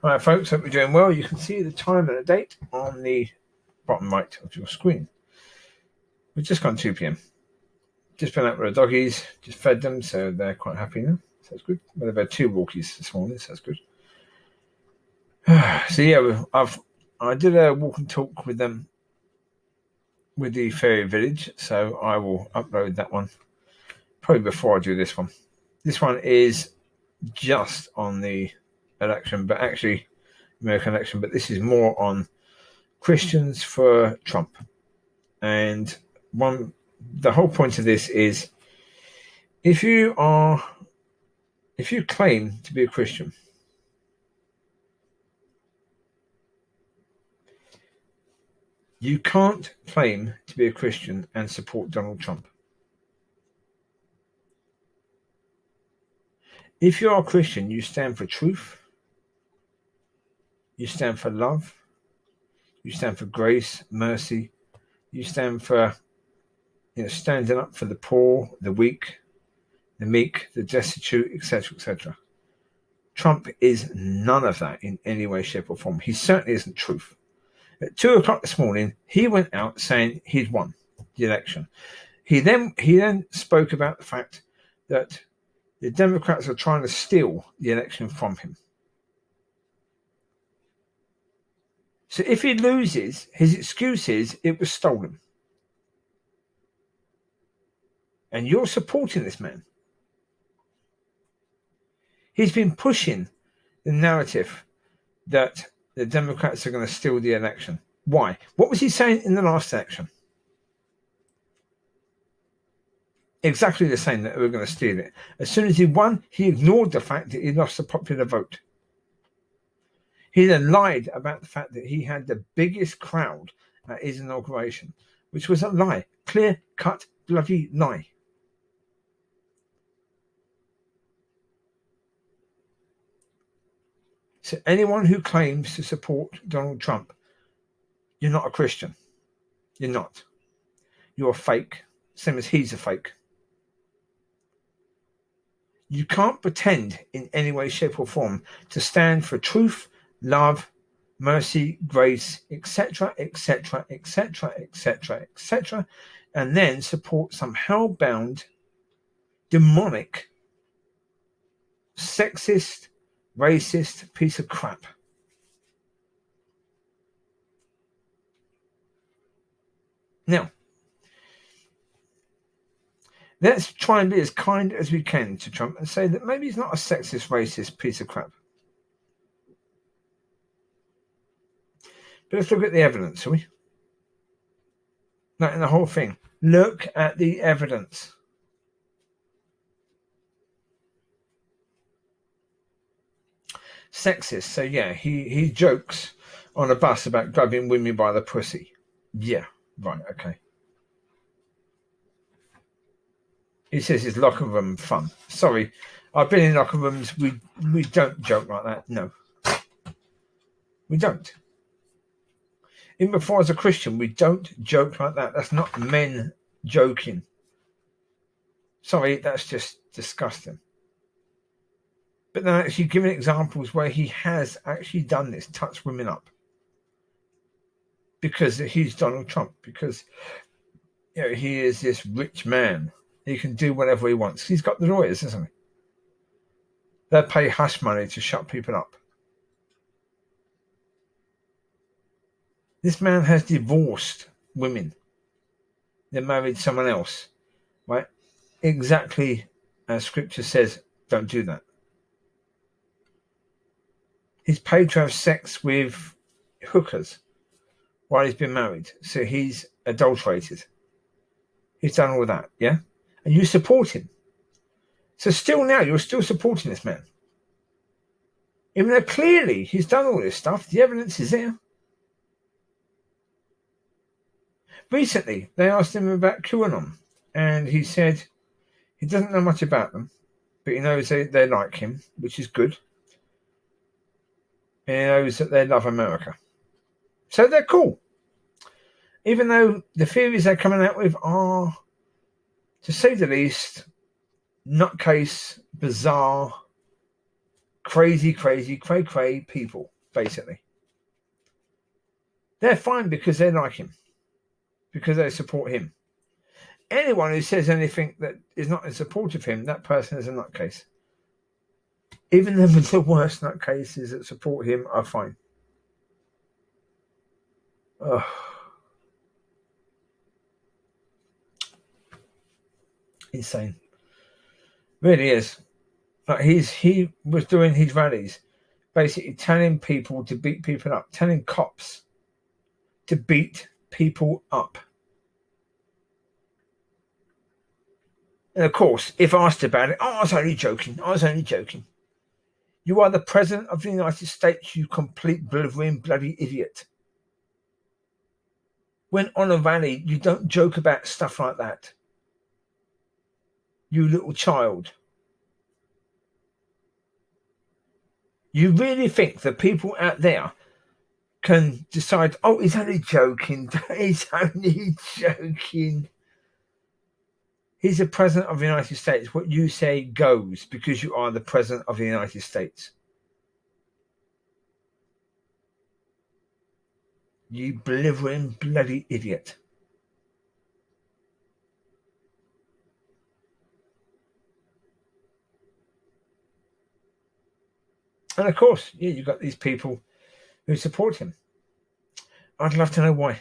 All right, folks, hope you're doing well. You can see the time and the date on the bottom right of your screen. We've just gone 2 p.m. Just been out with the doggies, just fed them, so they're quite happy now. So that's good. Well, they've had 2 walkies this morning, so that's good. So yeah, I did a walk and talk with them with the fairy village, so I will upload that one probably before I do this one. This one is just on the election, but actually American election, but this is more on Christians for Trump. And the whole point of this is if you claim to be a Christian, you can't claim to be a Christian and support Donald Trump. If you are a Christian, you stand for truth, you stand for love, you stand for grace, mercy, you stand for standing up for the poor, the weak, the meek, the destitute, etc., etc. Trump is none of that in any way, shape, or form. He certainly isn't truth. At 2 o'clock this morning, he went out saying he'd won the election. He then spoke about the fact that the Democrats are trying to steal the election from him. So if he loses, his excuse is it was stolen. And you're supporting this man. He's been pushing the narrative that the Democrats are going to steal the election. Why? What was he saying in the last election? Exactly the same, that they were going to steal it. As soon as he won, he ignored the fact that he lost the popular vote. He then lied about the fact that he had the biggest crowd at his inauguration, which was a lie. Clear-cut, bloody lie. So anyone who claims to support Donald Trump, you're not a Christian. You're not. You're a fake, same as he's a fake. You can't pretend in any way, shape, or form to stand for truth, love, mercy, grace, etc., etc., etc., etc., etc., and then support some hell-bound, demonic, sexist, racist piece of crap. Now, let's try and be as kind as we can to Trump and say that maybe he's not a sexist, racist piece of crap. But let's look at the evidence, shall we? Not in the whole thing. Look at the evidence. Sexist. So yeah, he jokes on a bus about grabbing women by the pussy. Yeah, right, okay. He says it's locker room fun. Sorry, I've been in locker rooms. We don't joke like that. No, we don't. Even before as a Christian, we don't joke like that. That's not men joking. Sorry, that's just disgusting. But then actually giving examples where he has actually done this, touched women up. Because he's Donald Trump. Because he is this rich man. He can do whatever he wants. He's got the lawyers, isn't he? They pay hush money to shut people up. This man has divorced women. They married someone else, right? Exactly as Scripture says, don't do that. He's paid to have sex with hookers while he's been married. So he's adulterated. He's done all that, yeah? And you support him. So still now, you're still supporting this man. Even though clearly he's done all this stuff, the evidence is there. Recently, they asked him about QAnon, and he said he doesn't know much about them, but he knows they like him, which is good. And he knows that they love America. So they're cool. Even though the theories they're coming out with are, to say the least, nutcase, bizarre, crazy, cray people. basically. They're fine because they like him, because they support him. Anyone who says anything that is not in support of him, that person is a nutcase. Even the worst nutcases that support him are fine. Oh. Insane. Really is. Like he was doing his rallies, basically telling people to beat people up, telling cops to beat people up. And of course, if asked about it, I was only joking. You are the President of the United States, you complete blithering bloody idiot. When on a rally, you don't joke about stuff like that. You little child. You really think that people out there can decide, oh, he's only joking. He's only joking. He's the President of the United States. What you say goes because you are the President of the United States. You blithering bloody idiot. And of course, yeah, you've got these people who support him. I'd love to know why.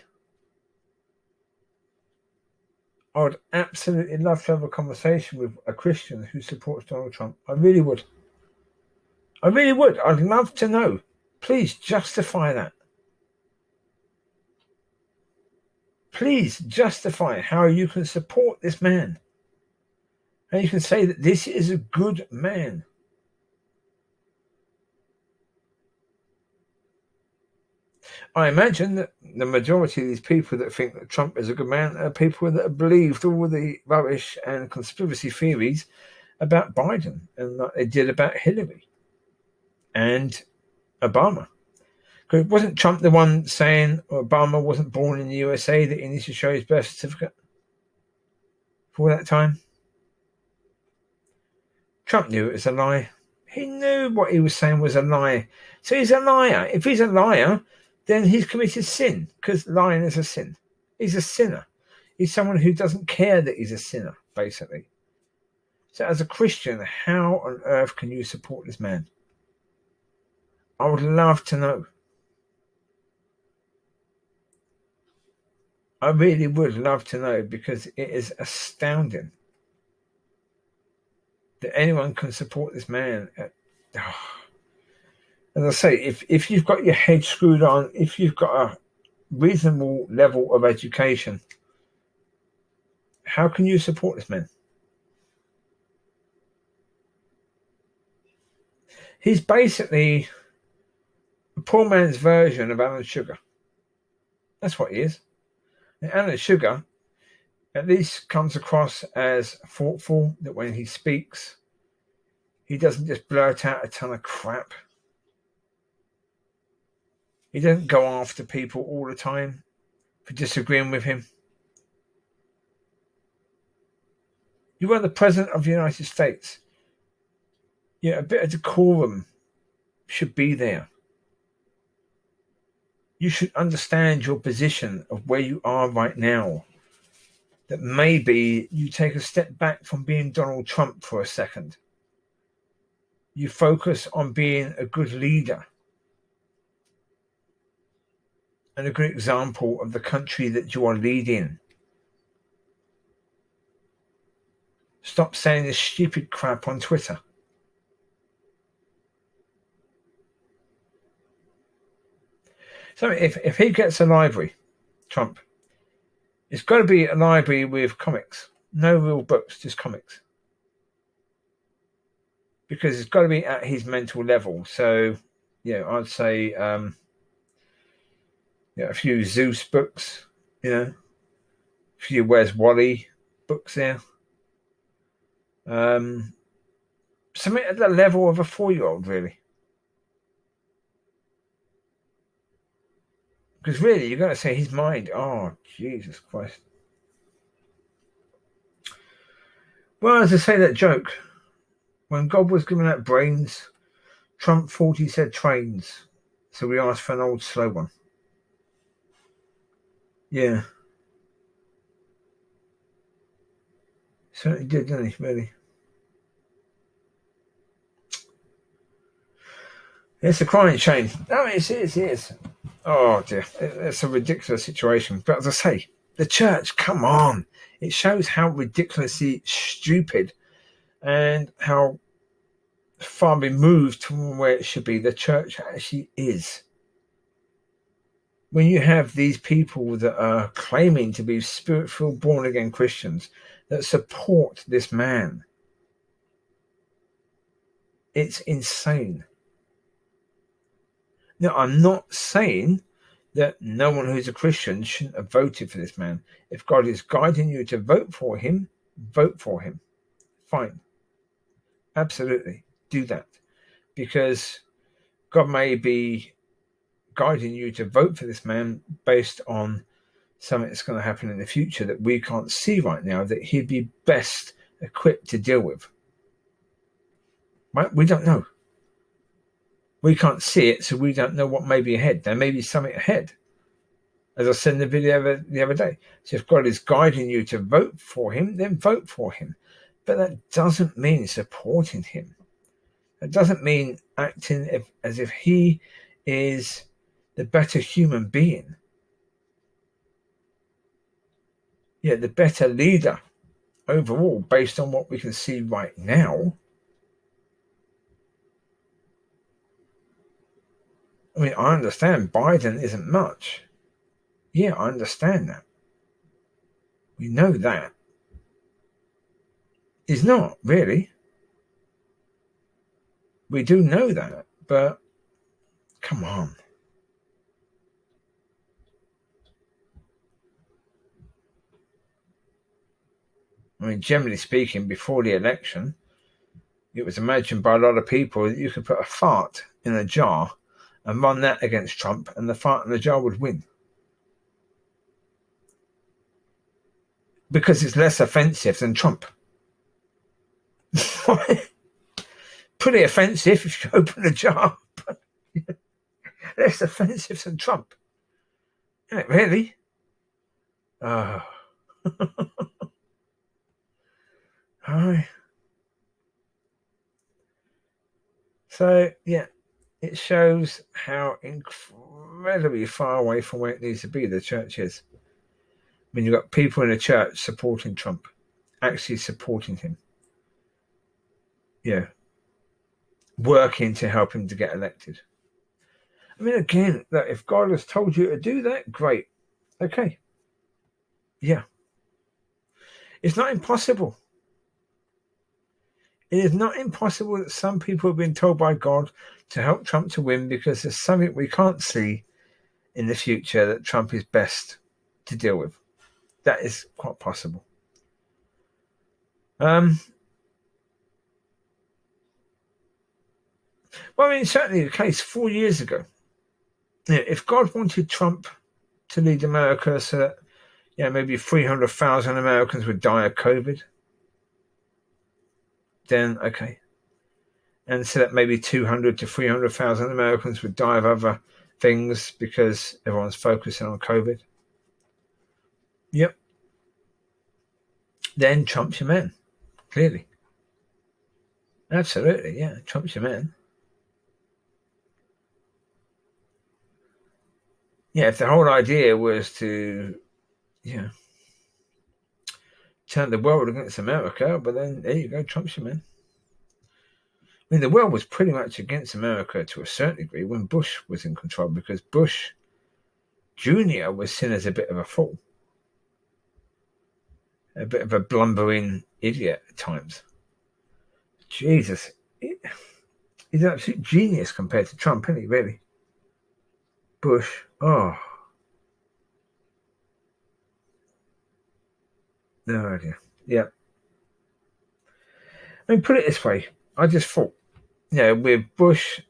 I would absolutely love to have a conversation with a Christian who supports Donald Trump. I really would. I'd love to know. Please justify that. Please justify how you can support this man. How you can say that this is a good man. I imagine that the majority of these people that think that Trump is a good man are people that have believed all the rubbish and conspiracy theories about Biden and like they did about Hillary and Obama. Because wasn't Trump the one saying Obama wasn't born in the USA, that he needs to show his birth certificate for that time? Trump knew it was a lie. He knew what he was saying was a lie. So he's a liar. If he's a liar, then he's committed sin, because lying is a sin. He's a sinner. He's someone who doesn't care that he's a sinner, basically. So as a Christian, how on earth can you support this man? I would love to know. I really would love to know, because it is astounding that anyone can support this man. As I say, if you've got your head screwed on, if you've got a reasonable level of education, how can you support this man? He's basically a poor man's version of Alan Sugar. That's what he is. And Alan Sugar at least comes across as thoughtful, that when he speaks, he doesn't just blurt out a ton of crap. He doesn't go after people all the time for disagreeing with him. You are the President of the United States. Yeah, a bit of decorum should be there. You should understand your position of where you are right now. That maybe you take a step back from being Donald Trump for a second. You focus on being a good leader and a good example of the country that you are leading. Stop saying this stupid crap on Twitter. So if he gets a library, Trump, it's got to be a library with comics. No real books, just comics. Because it's got to be at his mental level. So, yeah, I'd say a few Zeus books, a few Where's Wally books there. Something at the level of a 4-year-old, really. Because really, you're going to say his mind. Oh, Jesus Christ. Well, as I say that joke, when God was giving out brains, Trump thought he said trains. So we asked for an old slow one. Yeah. Certainly did, didn't he, really? It's a crying shame. No, it is. Oh dear, it's a ridiculous situation. But as I say, the church, come on. It shows how ridiculously stupid and how far removed from where it should be the church actually is. When you have these people that are claiming to be spirit-filled, born-again Christians that support this man, it's insane. Now, I'm not saying that no one who's a Christian shouldn't have voted for this man. If God is guiding you to vote for him, vote for him. Fine. Absolutely. Do that. Because God may be guiding you to vote for this man based on something that's going to happen in the future that we can't see right now, that he'd be best equipped to deal with. Right? We don't know. We can't see it, so we don't know what may be ahead. There may be something ahead. As I said in the video the other day. So if God is guiding you to vote for him, then vote for him. But that doesn't mean supporting him. That doesn't mean acting as if he is the better human being. Yeah, the better leader overall, based on what we can see right now. I mean, I understand Biden isn't much. Yeah, I understand that. We know that. He's not, really. We do know that, but come on. I mean, generally speaking, before the election, it was imagined by a lot of people that you could put a fart in a jar and run that against Trump, and the fart in the jar would win. Because it's less offensive than Trump. Pretty offensive if you open a jar. Less offensive than Trump. Isn't it really? Oh. Hi. So, yeah, it shows how incredibly far away from where it needs to be the church is. When you've got people in the church supporting Trump, actually supporting him. Yeah. Working to help him to get elected. I mean, again, that if God has told you to do that, great. Okay. Yeah. It's not impossible. It is not impossible that some people have been told by God to help Trump to win because there's something we can't see in the future that Trump is best to deal with. That is quite possible. Well, I mean, certainly the case 4 years ago. If God wanted Trump to lead America so that maybe 300,000 Americans would die of COVID, then okay. And so that maybe 200 to 300,000 Americans would die of other things because everyone's focusing on COVID. Yep. Then Trump's your man, clearly. Absolutely, yeah. Trump's your man. Yeah, if the whole idea was to, turn the world against America, but then there you go, Trump's your man. I mean, the world was pretty much against America to a certain degree when Bush was in control, because Bush Jr. was seen as a bit of a fool, a bit of a blumbering idiot at times. Jesus, he's an absolute genius compared to Trump, isn't he, really? Bush, oh. No idea. Yeah. I mean, put it this way. I just thought, with Bush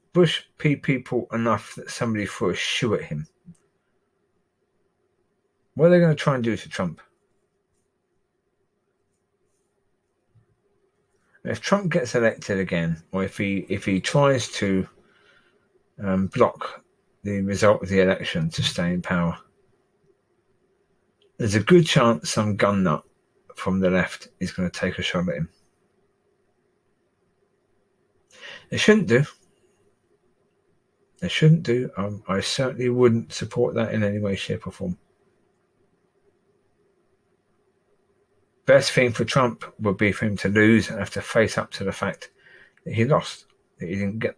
paid people enough that somebody threw a shoe at him. What are they going to try and do to Trump? If Trump gets elected again, or if he tries to block the result of the election to stay in power. There's a good chance some gun nut from the left is going to take a shot at him. They shouldn't do. They shouldn't do. I certainly wouldn't support that in any way, shape or form. Best thing for Trump would be for him to lose and have to face up to the fact that he lost, that he didn't get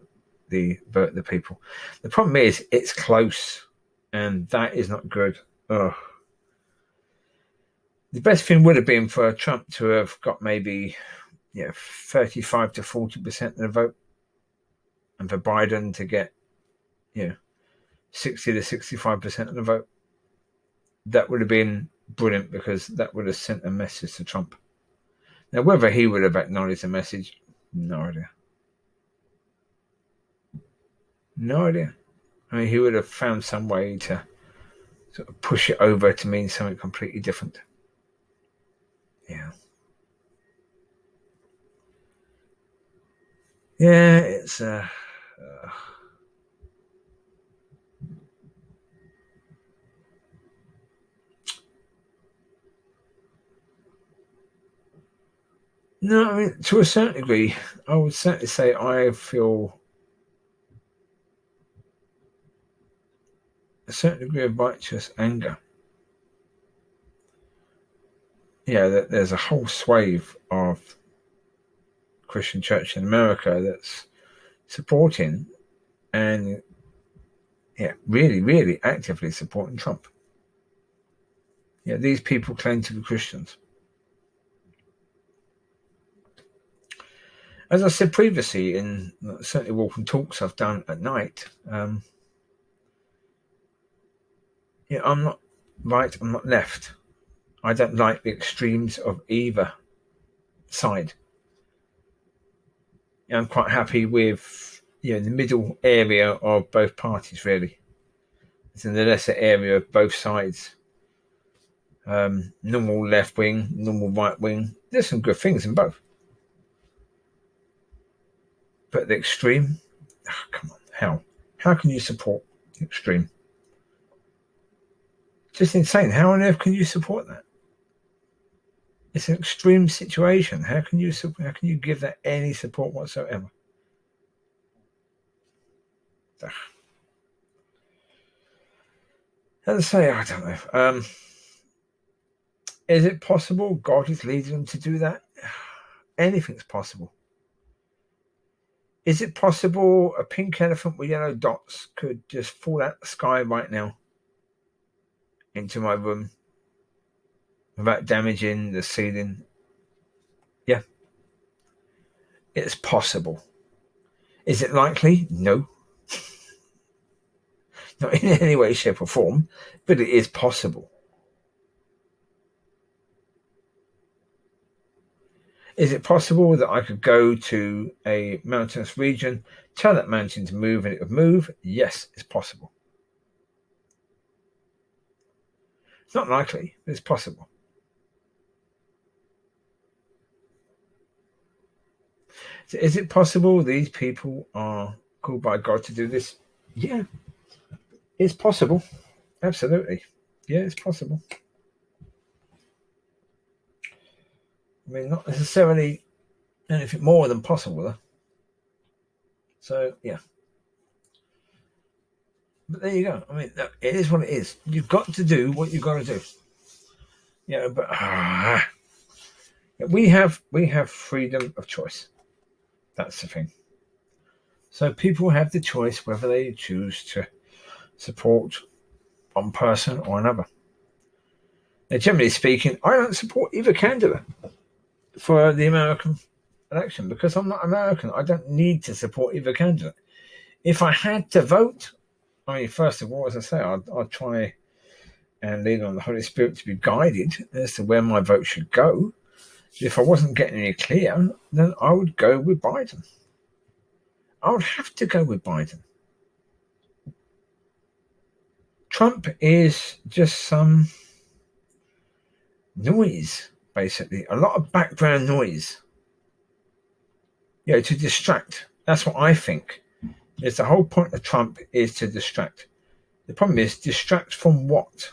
the vote of the people. The problem is it's close, and that is not good. Ugh. The best thing would have been for Trump to have got maybe 35 to 40% of the vote, and for Biden to get 60 to 65% of the vote. That would have been brilliant, because that would have sent a message to Trump. Now, whether he would have acknowledged the message, no idea. No idea. I mean, he would have found some way to sort of push it over to mean something completely different. Yeah. Yeah, it's no, I mean, to a certain degree, I would certainly say I feel a certain degree of righteous anger. Yeah, that there's a whole swathe of Christian church in America that's supporting and really, really actively supporting Trump. Yeah, these people claim to be Christians. As I said previously, in certainly walking talks I've done at night, I'm not right, I'm not left. I don't like the extremes of either side. I'm quite happy with the middle area of both parties, really. It's in the lesser area of both sides. Normal left wing, normal right wing. There's some good things in both. But the extreme, come on, how can you support the extreme? Just insane. How on earth can you support that? It's an extreme situation. How can you give that any support whatsoever? As I say, I don't know. Is it possible God is leading them to do that? Anything's possible. Is it possible a pink elephant with yellow dots could just fall out the sky right now into my room without damaging the ceiling? Yeah. It's possible. Is it likely? No. Not in any way, shape or form, but it is possible. Is it possible that I could go to a mountainous region, tell that mountain to move and it would move? Yes, it's possible. It's not likely, but it's possible. So is it possible these people are called by God to do this? Yeah, it's possible. Absolutely. Yeah, it's possible. I mean, not necessarily anything more than possible, though. So, yeah. But there you go. I mean, look, it is what it is. You've got to do what you've got to do. But we have freedom of choice. That's the thing. So people have the choice whether they choose to support one person or another. Now, generally speaking, I don't support either candidate for the American election because I'm not American. I don't need to support either candidate. If I had to vote, I mean, first of all, as I say, I'd try and lean on the Holy Spirit to be guided as to where my vote should go. If I wasn't getting any clear, then I would go with Biden. I would have to go with Biden. Trump is just some noise, basically. A lot of background noise. To distract. That's what I think. The whole point of Trump is to distract. The problem is, distract from what?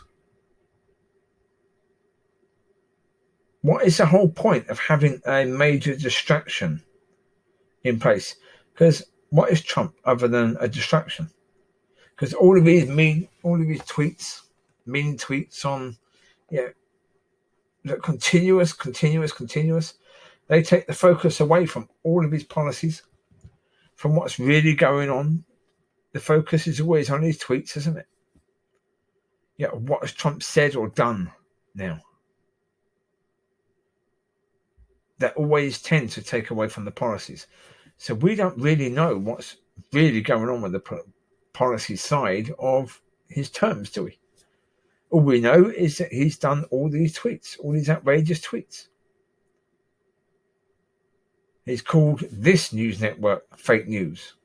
What is the whole point of having a major distraction in place? Because what is Trump other than a distraction? Because all of his tweets, mean tweets on, continuous. They take the focus away from all of his policies, from what's really going on. The focus is always on his tweets, isn't it? Yeah, what has Trump said or done now? That always tend to take away from the policies. So we don't really know what's really going on with the policy side of his terms, do we? All we know is that he's done all these tweets, all these outrageous tweets. He's called this news network fake news.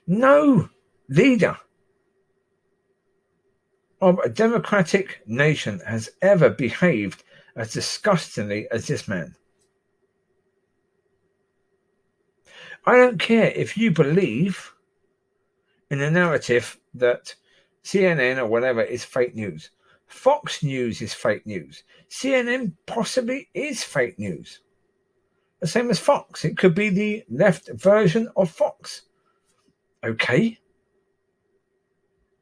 No leader of a democratic nation has ever behaved as disgustingly as this man. I don't care if you believe in the narrative that CNN or whatever is fake news. Fox News is fake news. CNN possibly is fake news. The same as Fox. It could be the left version of Fox. Okay.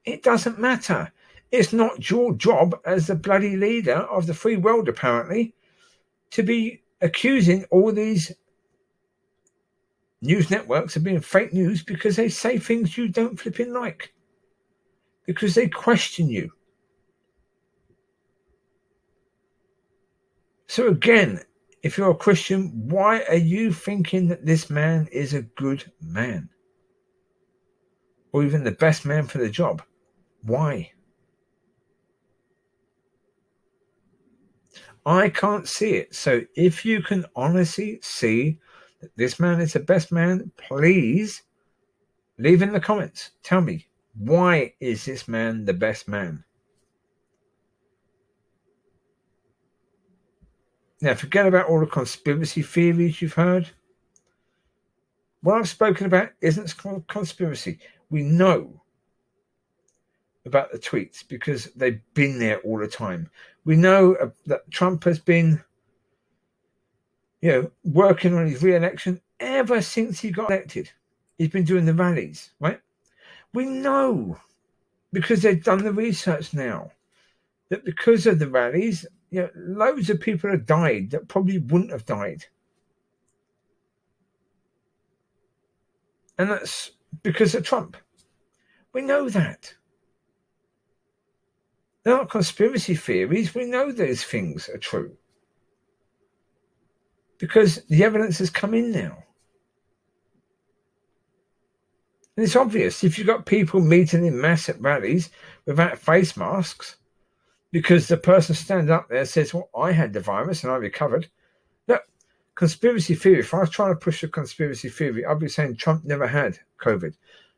It doesn't matter. It's not your job as the bloody leader of the free world, apparently, to be accusing all these news networks of being fake news because they say things you don't flipping like. Because they question you. So again, if you're a Christian, why are you thinking that this man is a good man? Or even the best man for the job? Why? I can't see it. So if you can honestly see that this man is the best man, please leave in the comments. Tell me, why is this man the best man? Now, forget about all the conspiracy theories you've heard. What I've spoken about isn't conspiracy. We know about the tweets because they've been there all the time. We know that Trump has been, working on his re-election ever since he got elected. He's been doing the rallies, right? We know because they've done the research now that because of the rallies, loads of people have died that probably wouldn't have died. And that's because of Trump. We know that. They're not conspiracy theories. We know those things are true. Because the evidence has come in now. And it's obvious. If you've got people meeting in mass at rallies without face masks, because the person standing up there says, well, I had the virus and I recovered. Look, conspiracy theory. If I was trying to push a conspiracy theory, I'd be saying Trump never had COVID.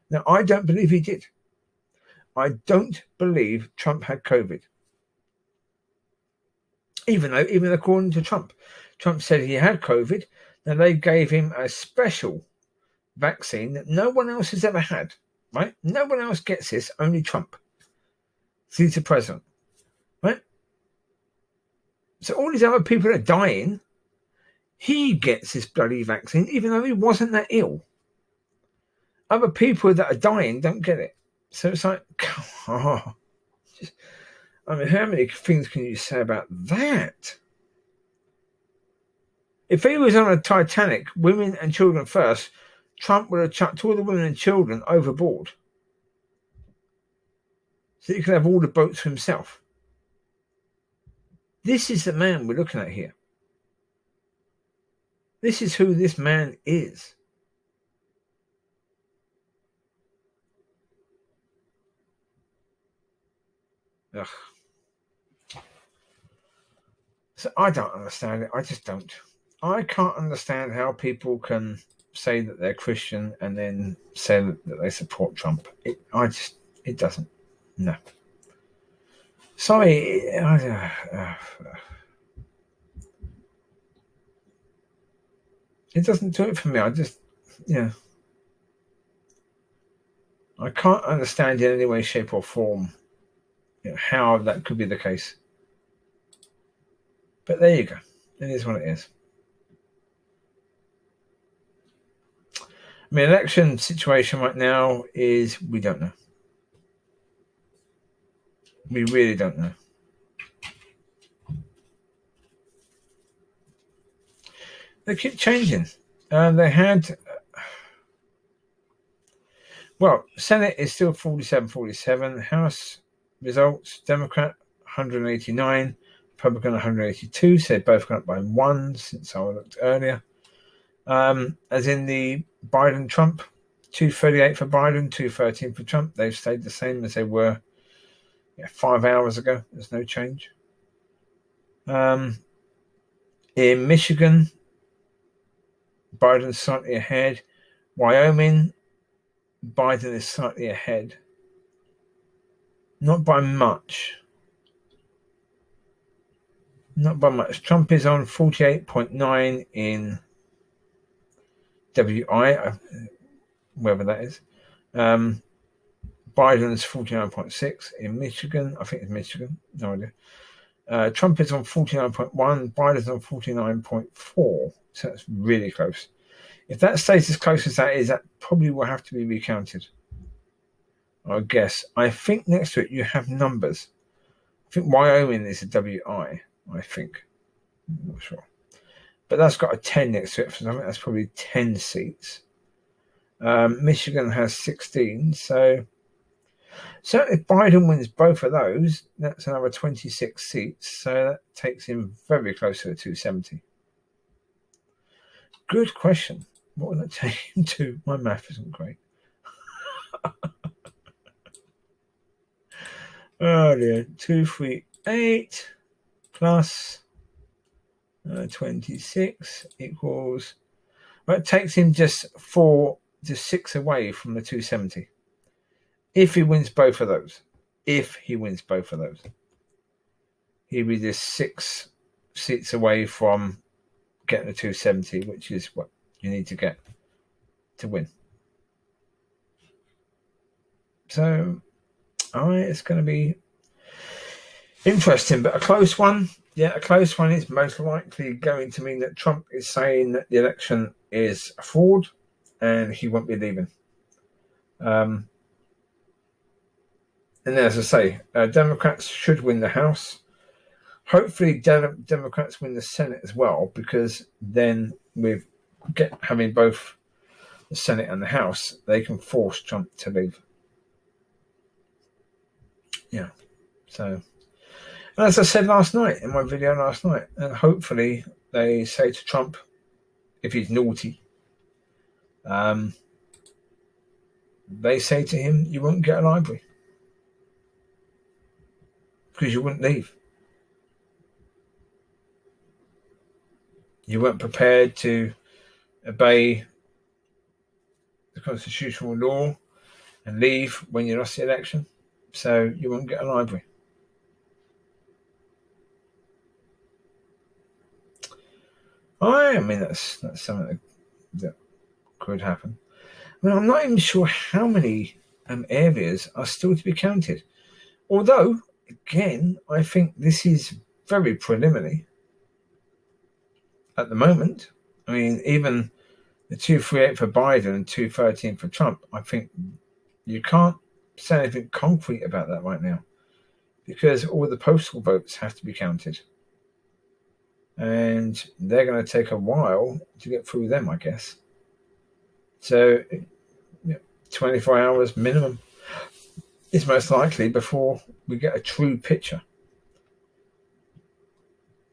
Now, I don't believe he did. I don't believe Trump had COVID. Even according to Trump said he had COVID. Now, they gave him a special vaccine that no one else has ever had, right? No one else gets this, only Trump. He's the president, right? So all these other people are dying. He gets this bloody vaccine, even though he wasn't that ill. Other people that are dying don't get it. So it's like, how many things can you say about that? If he was on a Titanic, women and children first, Trump would have chucked all the women and children overboard. So he could have all the boats for himself. This is the man we're looking at here. This is who this man is. Ugh. So I don't understand it. I just don't. I can't understand how people can say that they're Christian and then say that they support Trump. It doesn't. No. Sorry. It doesn't do it for me. I just, I can't understand in any way, shape, or form how that could be the case. But there you go. It is what it is. I mean, election situation right now is we don't know. We really don't know. They keep changing. They had, Senate is still 47-47. House results, Democrat 189, Republican 182. So they've both gone up by 1 since I looked earlier. As in the Biden-Trump, 238 for Biden, 213 for Trump. They've stayed the same as they were 5 hours ago. There's no change. In Michigan, Biden's slightly ahead. Wyoming, Biden is slightly ahead. Not by much. Not by much. Trump is on 48.9 in WI, wherever that is. Biden's 49.6 in Michigan. I think it's Michigan. No idea. Trump is on 49.1. Biden's on 49.4. So that's really close. If that stays as close as that is, that probably will have to be recounted, I guess. I think next to it you have numbers. I think Wyoming is a WI, I think. I'm not sure. But that's got a 10 next to it. So I think that's probably 10 seats. Michigan has 16. So if Biden wins both of those, that's another 26 seats. So that takes him very close to the 270. Good question. What would that take him to? My math isn't great. Oh dear. 238 plus 26 equals. Well, it takes him just 6 away from the 270. If he wins both of those. He'll be just 6 seats away from getting the 270, which is what you need to get to win. So, it's going to be interesting, but a close one. Yeah, a close one is most likely going to mean that Trump is saying that the election is a fraud and he won't be leaving. And as I say, Democrats should win the House. Hopefully, Democrats win the Senate as well, because then with having both the Senate and the House, they can force Trump to leave. Yeah. So, as I said last night in my video last night, and hopefully they say to Trump, if he's naughty, they say to him, you won't get a library because you wouldn't leave. You weren't prepared to obey the constitutional law and leave when you lost the election, so you won't get a library. I mean, that's something that could happen. I mean, I'm not even sure how many areas are still to be counted. Although, again, I think this is very preliminary at the moment. I mean, even the 238 for Biden and 213 for Trump, I think you can't say anything concrete about that right now because all the postal votes have to be counted. And they're going to take a while to get through them, I guess. So, 24 hours minimum is most likely before we get a true picture.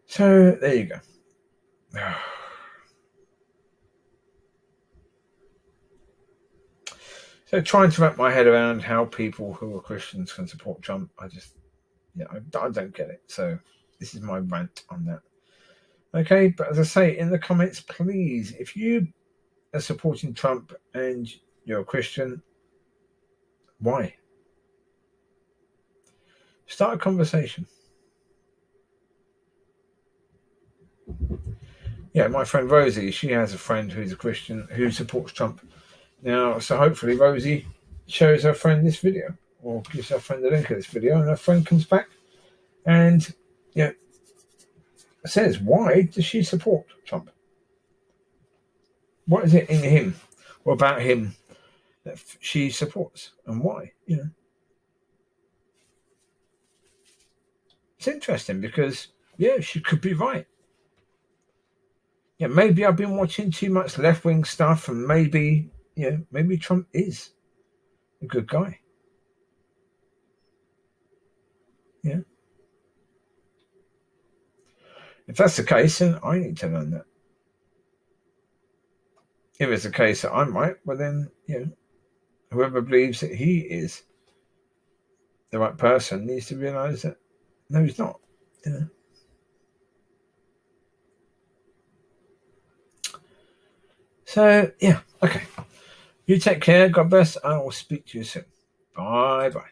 So, there you go. So, trying to wrap my head around how people who are Christians can support Trump, I don't get it. So, this is my rant on that. Okay, but as I say in the comments, please, if you are supporting Trump and you're a Christian, why? Start a conversation. Yeah, my friend Rosie, she has a friend who's a Christian who supports Trump. Now, so hopefully, Rosie, shows her friend this video, or gives her friend the link of this video, and her friend comes back and says, why does she support Trump? What is it in him or about him that she supports, and why? It's interesting because she could be right. Maybe I've been watching too much left-wing stuff, and maybe Trump is a good guy. If that's the case, then I need to learn that. If it's the case that I'm right, well then, whoever believes that he is the right person needs to realise that no, he's not. So, okay. You take care. God bless. I will speak to you soon. Bye-bye.